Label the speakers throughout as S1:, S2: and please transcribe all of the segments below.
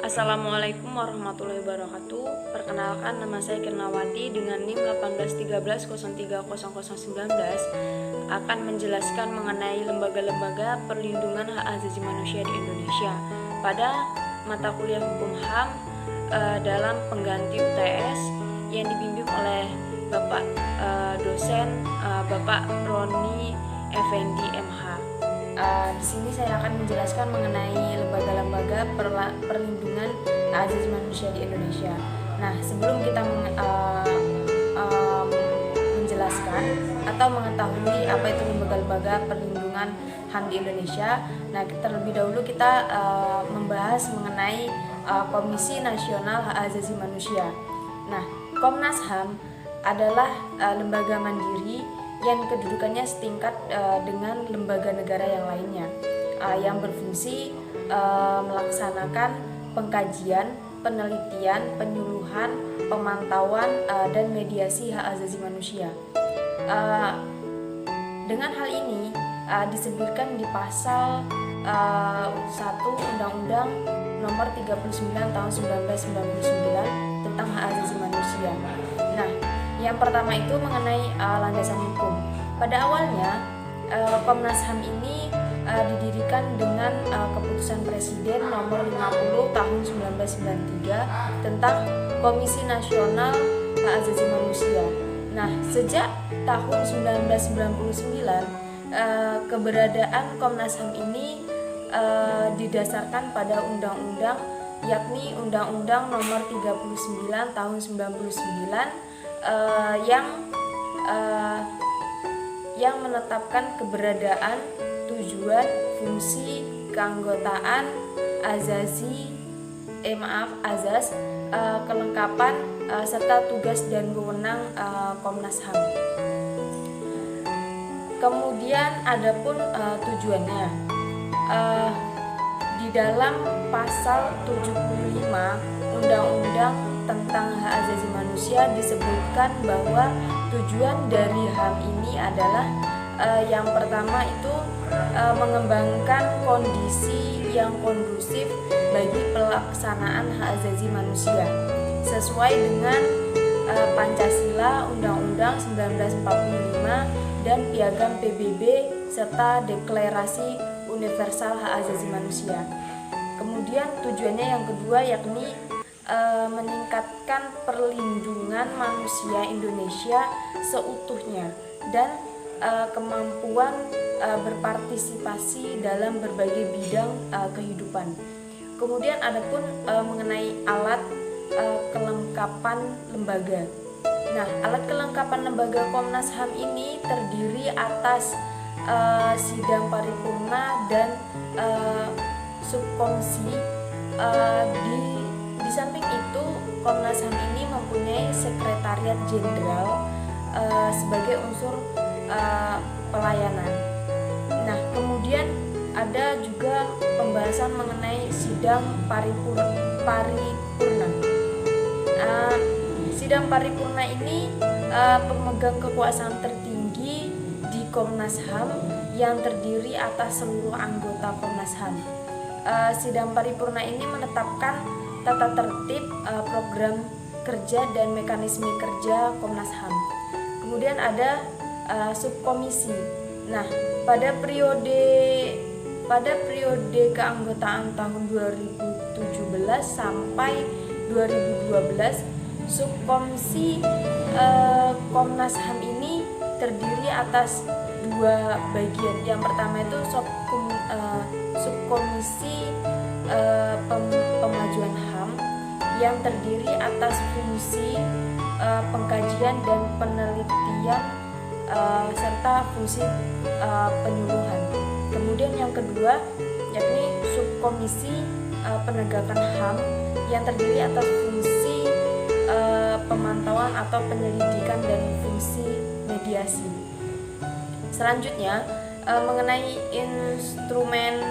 S1: Assalamualaikum warahmatullahi wabarakatuh. Perkenalkan, nama saya Kirnawati dengan NIM 1813030019 akan menjelaskan mengenai lembaga-lembaga perlindungan hak asasi manusia di Indonesia pada mata kuliah Hukum HAM dalam pengganti UTS yang dibimbing oleh Bapak dosen Bapak Roni Effendi MH. Di sini saya akan menjelaskan mengenai lembaga-lembaga perlindungan hak asasi manusia di Indonesia. Nah, sebelum kita menjelaskan atau mengetahui apa itu lembaga-lembaga perlindungan HAM di Indonesia, nah terlebih dahulu kita membahas mengenai Komisi Nasional Hak Asasi Manusia. Nah, Komnas HAM adalah lembaga mandiri yang kedudukannya setingkat dengan lembaga negara yang lainnya, yang berfungsi melaksanakan pengkajian, penelitian, penyuluhan, pemantauan, dan mediasi hak asasi manusia. Dengan hal ini disebutkan di pasal 1 Undang-Undang Nomor 39 Tahun 1999 tentang hak asasi manusia. Nah, yang pertama itu mengenai landasan hukum. Pada awalnya Komnas HAM ini didirikan dengan keputusan Presiden nomor 50 tahun 1993 tentang Komisi Nasional Hak Asasi Manusia. Nah, sejak tahun 1999 keberadaan Komnas HAM ini didasarkan pada undang-undang, yakni Undang-Undang Nomor 39 Tahun 99 yang menetapkan keberadaan, tujuan, fungsi, keanggotaan, azas, kelengkapan serta tugas dan wewenang Komnas HAM. Kemudian adapun tujuannya, di dalam pasal 75 Undang-Undang tentang hak asasi manusia disebutkan bahwa tujuan dari HAM ini adalah yang pertama itu mengembangkan kondisi yang kondusif bagi pelaksanaan hak asasi manusia sesuai dengan Pancasila, Undang-Undang 1945 dan Piagam PBB serta Deklarasi Universal Hak Asasi Manusia. Kemudian tujuannya yang kedua yakni meningkatkan perlindungan manusia Indonesia seutuhnya dan kemampuan berpartisipasi dalam berbagai bidang kehidupan. Kemudian adapun mengenai alat kelengkapan lembaga. Nah, alat kelengkapan lembaga Komnas HAM ini terdiri atas sidang paripurna dan subkomisi. Di samping itu, Komnas HAM ini mempunyai sekretariat jenderal sebagai unsur pelayanan. Nah, kemudian ada juga pembahasan mengenai sidang paripurna. Sidang paripurna ini pemegang kekuasaan tertinggi di Komnas HAM yang terdiri atas seluruh anggota Komnas HAM. Sidang paripurna ini menetapkan tata tertib, program kerja dan mekanisme kerja Komnas HAM. Kemudian ada subkomisi. Nah, pada periode keanggotaan tahun 2017 sampai 2012, subkomisi Komnas HAM ini terdiri atas dua bagian. Yang pertama itu subkomisi pemajuan HAM yang terdiri atas fungsi pengkajian dan penelitian serta fungsi penyuluhan. Kemudian yang kedua yakni subkomisi penegakan HAM yang terdiri atas fungsi pemantauan atau penyelidikan dan fungsi mediasi. Selanjutnya mengenai instrumen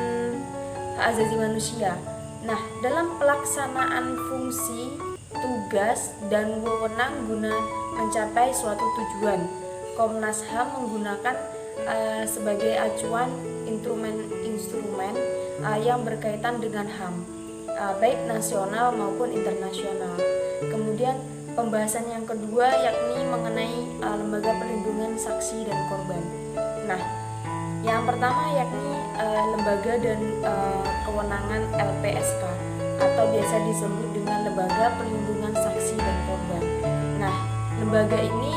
S1: hak asasi manusia. Nah, dalam pelaksanaan fungsi, tugas, dan wewenang guna mencapai suatu tujuan, Komnas HAM menggunakan sebagai acuan instrumen-instrumen yang berkaitan dengan HAM. baik nasional maupun internasional. Kemudian pembahasan yang kedua yakni mengenai lembaga perlindungan saksi dan korban. Nah, yang pertama yakni lembaga dan kewenangan LPSK atau biasa disebut dengan Lembaga Perlindungan Saksi dan Korban. Nah, lembaga ini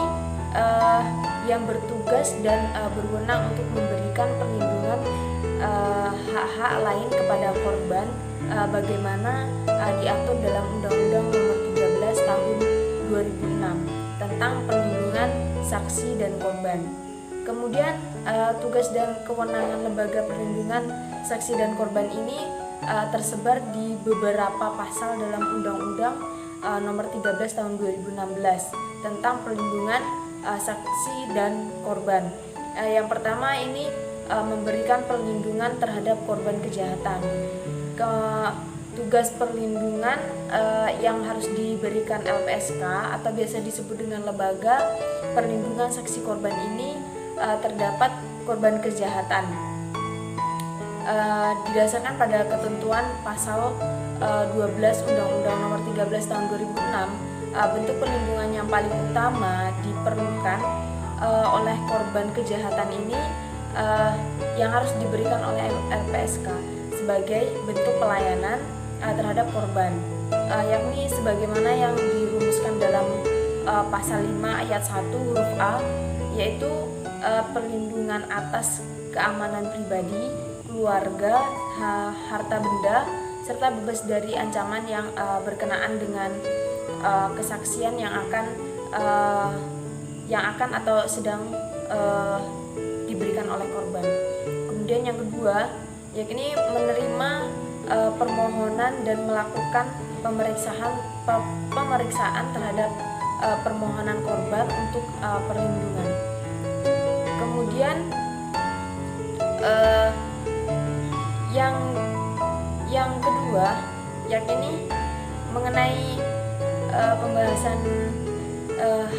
S1: yang bertugas dan berwenang untuk memberikan perlindungan hak-hak lain kepada korban bagaimana diatur dalam Undang-Undang Nomor 13 Tahun 2006 tentang perlindungan saksi dan korban. Kemudian tugas dan kewenangan Lembaga Perlindungan Saksi dan Korban ini tersebar di beberapa pasal dalam Undang-Undang Nomor 13 Tahun 2016 tentang perlindungan saksi dan korban. Yang pertama ini memberikan perlindungan terhadap korban kejahatan. Tugas perlindungan yang harus diberikan LPSK atau biasa disebut dengan Lembaga Perlindungan Saksi Korban ini terdapat korban kejahatan. Didasarkan pada ketentuan pasal 12 Undang-Undang Nomor 13 Tahun 2006, bentuk perlindungan yang paling utama diperlukan oleh korban kejahatan ini yang harus diberikan oleh LPSK sebagai bentuk pelayanan terhadap korban, yakni sebagaimana yang dirumuskan dalam pasal 5 ayat 1 huruf A, yaitu perlindungan atas keamanan pribadi, keluarga, harta benda, serta bebas dari ancaman yang berkenaan dengan kesaksian yang akan atau sedang diberikan oleh korban. Kemudian yang kedua, yakni menerima permohonan dan melakukan pemeriksaan terhadap permohonan korban untuk perlindungan. Kemudian yang kedua yakni mengenai pembahasan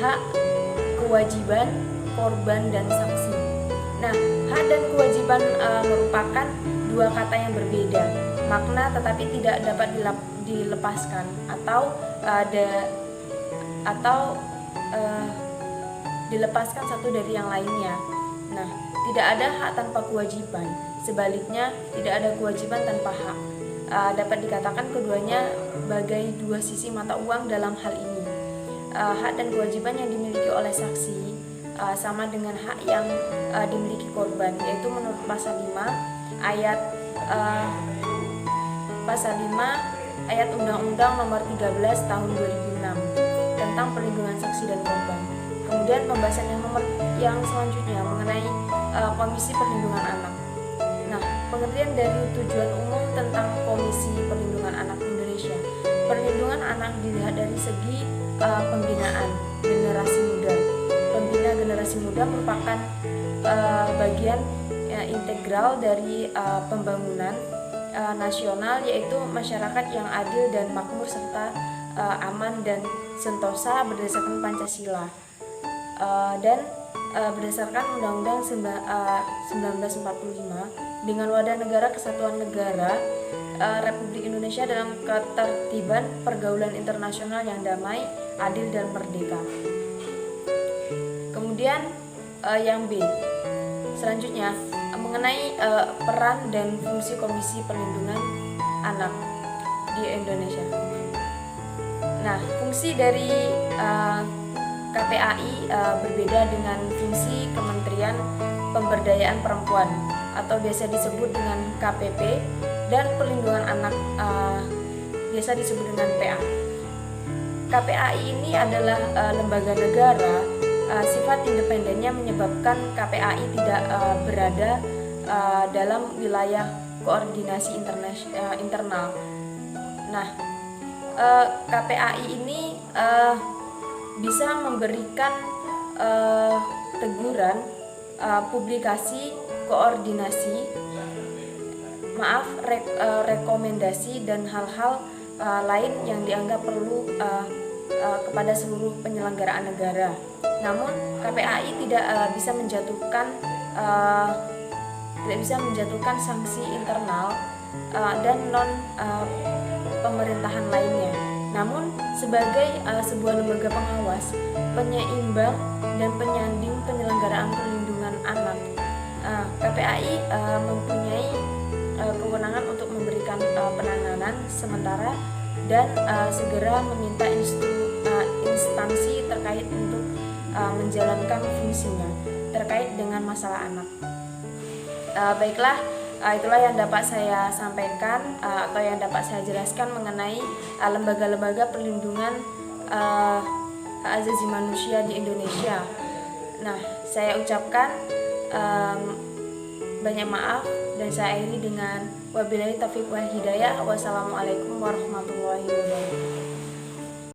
S1: hak, kewajiban korban dan saksi. Nah, hak dan kewajiban merupakan dua kata yang berbeda makna tetapi tidak dapat dilepaskan dilepaskan satu dari yang lainnya. Nah, tidak ada hak tanpa kewajiban, sebaliknya tidak ada kewajiban tanpa hak. Dapat dikatakan keduanya bagai dua sisi mata uang dalam hal ini. Hak dan kewajiban yang dimiliki oleh saksi sama dengan hak yang dimiliki korban, yaitu menurut pasal 5 ayat Undang-Undang Nomor 13 Tahun 2006 tentang perlindungan saksi dan korban. Kemudian pembahasan yang selanjutnya mengenai Komisi Perlindungan Anak. Nah, pengertian dari tujuan umum tentang Komisi Perlindungan Anak Indonesia. Perlindungan anak dilihat dari segi pembinaan generasi muda. Pembina generasi muda merupakan bagian integral dari pembangunan nasional, yaitu masyarakat yang adil dan makmur serta aman dan sentosa berdasarkan Pancasila dan berdasarkan Undang-Undang 1945 dengan wadah negara kesatuan negara Republik Indonesia dalam ketertiban pergaulan internasional yang damai, adil dan merdeka. Kemudian yang B selanjutnya mengenai peran dan fungsi Komisi Perlindungan Anak di Indonesia. Nah, fungsi dari KPAI berbeda dengan fungsi Kementerian Pemberdayaan Perempuan atau biasa disebut dengan KPP, dan Perlindungan Anak biasa disebut dengan PA. KPAI ini adalah lembaga negara. Sifat independennya menyebabkan KPAI tidak berada dalam wilayah koordinasi internal. Nah, KPAI ini bisa memberikan teguran, publikasi, koordinasi, rekomendasi dan hal-hal lain yang dianggap perlu kepada seluruh penyelenggaraan negara. Namun KPAI tidak bisa menjatuhkan sanksi internal dan pemerintahan lainnya. Namun sebagai sebuah lembaga pengawas, penyeimbang dan penyanding penyelenggaraan perlindungan anak, KPAI mempunyai kewenangan untuk memberikan penanganan sementara dan segera meminta instansi terkait untuk menjalankan fungsinya terkait dengan masalah anak. Baiklah, itulah yang dapat saya sampaikan atau yang dapat saya jelaskan mengenai lembaga-lembaga perlindungan hak asasi manusia di Indonesia. Nah, saya ucapkan banyak maaf dan saya akhiri dengan wabillahi taufiq wal hidayah. Wassalamualaikum warahmatullahi wabarakatuh.